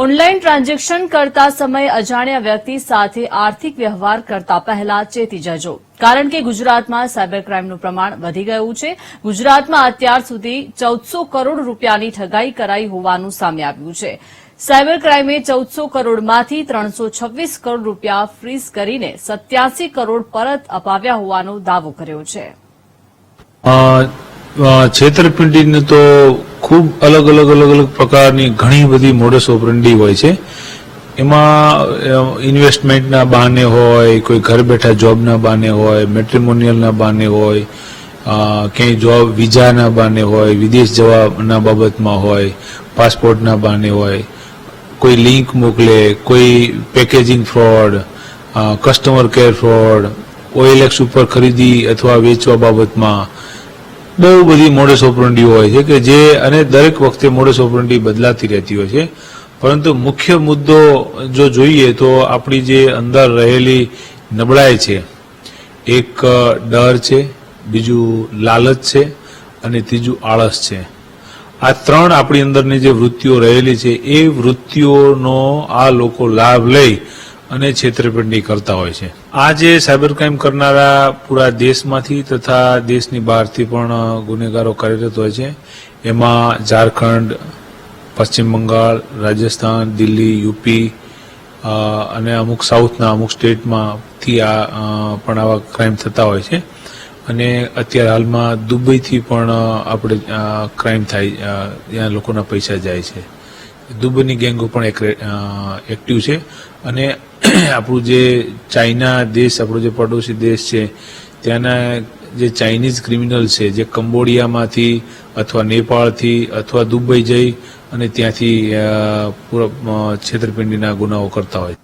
Online transaction કરતા સમયે અજાણ્યા વ્યક્તિ સાથે આર્થિક વ્યવહાર કરતા પહેલા ચેતી જજો, કારણ કે ગુજરાતમાં સાયબર ક્રાઇમનું પ્રમાણ વધી ગયું છે. ગુજરાતમાં અત્યાર સુધી 1400 કરોડ રૂપિયાની ઠગાઈ કરાઈ હોવાનું સામે આવ્યું છે. સાયબર ક્રાઇમે 1400 કરોડમાંથી 326 કરોડ રૂપિયા ફ્રીઝ કરીને 87 કરોડ પરત અપાવ્યા હોવાનો દાવો કર્યો છે. છેતરપિંડીને તો ખૂબ અલગ અલગ પ્રકારની ઘણી બધી મોડસ ઓપરન્ડી હોય છે. એમાં ઇન્વેસ્ટમેન્ટના બહાને હોય, કોઈ ઘર બેઠા જોબના બહાને હોય, મેટ્રિમોનિયલના બહાને હોય, ક્યાંય જોબ વિઝાના બહાને હોય, વિદેશ જવાના બાબતમાં હોય, પાસપોર્ટના બહાને હોય, કોઈ લિંક મોકલે, કોઈ packaging fraud, customer care fraud, OLX ઉપર ખરીદી અથવા વેચવા બાબતમાં બહુ બધી મોડસ ઓપરન્ડી હોય છે કે જે અને દરેક વખતે મોડસ ઓપરન્ડી બદલાતી રહેતી હોય છે. પરંતુ મુખ્ય મુદ્દો જો જોઈએ તો આપણી જે અંદર રહેલી નબળાઈ છે, એક ડર છે, બીજું લાલચ છે અને ત્રીજું આળસ છે. આ ત્રણ આપણી અંદરની જે વૃત્તિઓ રહેલી છે એ વૃત્તિઓનો આ લોકો લાભ લઈ અને છેતરપિંડી કરતા હોય છે. આ જે સાયબર ક્રાઇમ કરનારા પૂરા દેશમાંથી તથા દેશની બહારથી પણ ગુનેગારો કાર્યરત હોય છે. એમાં ઝારખંડ, પશ્ચિમ બંગાળ, રાજસ્થાન, દિલ્હી, યુપી અને અમુક સાઉથના અમુક સ્ટેટમાંથી પણ આવા ક્રાઇમ થતા હોય છે. અને અત્યારે હાલમાં દુબઈથી પણ આપણે ક્રાઇમ થાય, ત્યાં લોકોના પૈસા જાય છે. દુબઈની ગેંગો પણ એક્ટિવ છે. અને આપણું જે ચાઇના દેશ, આપણો જે પડોશી દેશ છે, ત્યાંના જે ચાઇનીઝ ક્રિમિનલ છે, જે કંબોડિયામાંથી અથવા નેપાળથી અથવા દુબઈ જઈ અને ત્યાંથી પૂરા છેતરપિંડીના ગુનાઓ કરતા હોય.